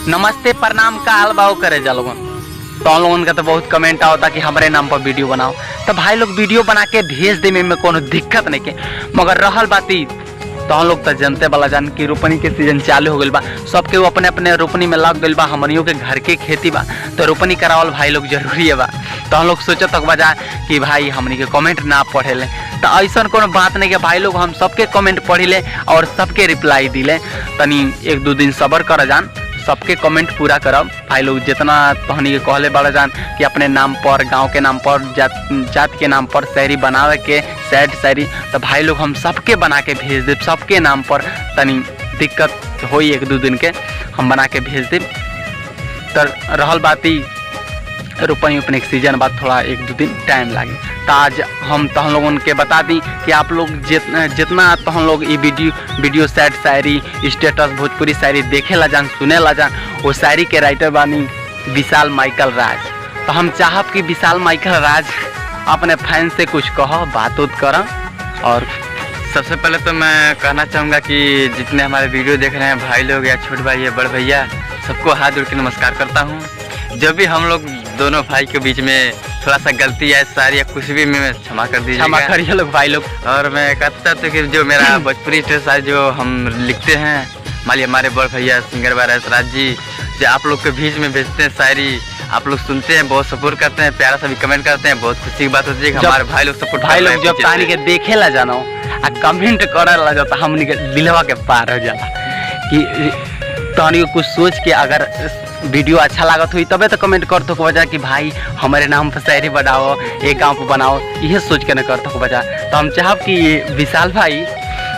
नमस्ते प्रणाम का अलबाव करे जलवन। तो हम लोगन का तो बहुत कमेंट होता कि हमारे नाम पर वीडियो बनाओ, तो भाई लोग वीडियो बना के भेज दे में कोनो दिक्कत नहीं के। मगर रहल बाती तो हम लोग तो जनते वाला जान कि रोपनी के सीजन चालू हो गई बा, सबके वो अपने अपने रोपनी में लग गई बा। हमनियों के घर के खेती बा तो रोपनी करावल भाई लोग जरूरी है बा। तो हम लोग सोचत बजा कि भाई हमनी के कमेंट ना पढ़े ले, तो ऐसा कोनो बात नहीं कि भाई लोग हम सबके कमेंट पढ़ी ले और सबके रिप्लाई दिले। तनी एक दो दिन सब्र कर जान, सबके कमेंट पूरा करब। भाई लोग जितना तहनी के कहले बड़ा जान कि अपने नाम पर, गांव के नाम पर, जात के नाम पर शायरी बनावे के, सैड शायरी, तो भाई लोग हम सबके बना के भेज देब। सबके नाम पर तनी दिक्कत होई एक दो दिन के हम बना के भेज देब। तो रहल बाती रोपनी उपनी के सीजन बाद थोड़ा एक दो दिन टाइम लागे। तो आज हम तहन लोगन के बता दी कि आप लोग जितना तहन लोग ये वीडियो सैड शायरी, स्टेटस भोजपुरी शायरी देखे ला जान, सुने ला जान, वो शायरी के राइटर बानी विशाल माइकल राज। तो हम चाहब कि विशाल माइकल राज अपने फैन से कुछ कहो, बात उत करो। और सबसे पहले तो मैं कहना चाहूँगा कि जितने हमारे वीडियो देख रहे हैं भाई लोग या छोटे भाई या बड़े भैया, सबको हाथ जोड़ के नमस्कार करता हूँ। जब भी हम लोग दोनों भाई के बीच में थोड़ा सा गलती या शायरी या कुछ भी में क्षमा कर दीजिएगा, क्षमा करिए लोग भाई लोग। और मैं कहता था कि जो मेरा भोजपुरी स्टेटस जो हम लिखते हैं, मान लिया हमारे बड़े भैया सिंगर राज जी, जो आप लोग के बीच में भेजते हैं शायरी, आप लोग सुनते हैं, बहुत सपोर्ट करते हैं, प्यारा सा भी कमेंट करते हैं, बहुत खुशी की बात होती है कि हमारे भाई लोग सपोर्ट। भाई लोग जब कहानी के देखे ला जाना आ कमेंट करे ला जाता, हमनी के दिलवा के पार हो जाला कि तहनी को कुछ सोच के अगर वीडियो अच्छा लागत हुई तबे तो कमेंट कर तो वजह कि भाई हमारे नाम पर शायरी बनाओ, एक गाँव पर बनाओ, यह सोच के न कर तो वजह। तो हम चाहब कि विशाल भाई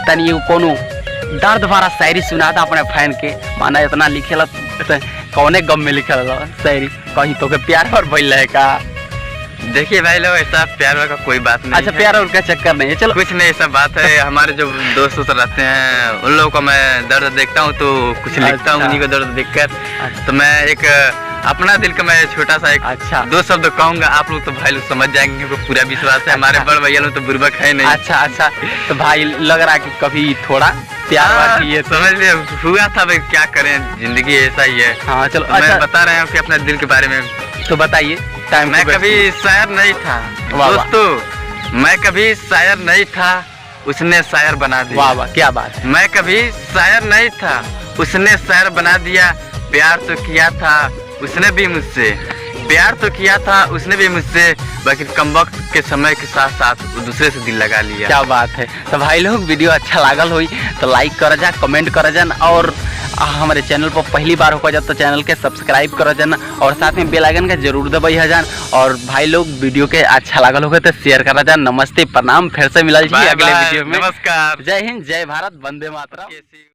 तनी कोनो दर्द भरा शायरी सुना था अपने फैन के। माना इतना लिखेला कौने गम में लिखल शायरी, कहीं तो के प्यार और बैल है का? देखिए भाई लोग, ऐसा प्यार का कोई बात नहीं। अच्छा, प्यार और का चक्कर नहीं है, चलो कुछ नहीं, ऐसा बात है। हमारे जो दोस्त रहते हैं उन लोगों को मैं दर्द देखता हूँ तो कुछ लिखता हूँ उन्हीं को दर्द देखकर। तो मैं एक अपना दिल का मैं छोटा सा एक दो शब्द कहूँगा, आप लोग तो भाई लोग समझ जाएंगे, क्योंकि पूरा विश्वास है। हमारे बड़ भैया लोग तो बुर्बक है नहीं। अच्छा, तो भाई लग रहा कि कभी थोड़ा प्यार ये समझ ले हुआ था भाई, क्या करें, जिंदगी ऐसा ही है। हाँ चलो, मैं बता रहे हूँ कि अपने दिल के बारे में। तो बताइए। मैं कभी शायर नहीं था दोस्तों, मैं कभी शायर नहीं था, उसने शायर बना दिया। वाह वाह, क्या बात है। मैं कभी शायर नहीं था, उसने शायर बना दिया। प्यार तो किया था उसने भी मुझसे, प्यार तो किया था उसने भी मुझसे, बाकी कम वक्त के समय के साथ साथ वो दूसरे से दिल लगा लिया। क्या बात है। तो भाई लोग वीडियो अच्छा लागल हुई तो लाइक कर जा, कमेंट कर जान, और हमारे चैनल पर पहली बार होकर जाए तो चैनल के सब्सक्राइब कर जाना, और साथ में बेल आइकन का जरूर दबाई जान। और भाई लोग वीडियो के अच्छा लागल होगा तो शेयर करा जान। नमस्ते प्रणाम, फिर से मिलल जी अगले वीडियो में। नमस्कार, जय हिंद, जय भारत, वंदे मातरम।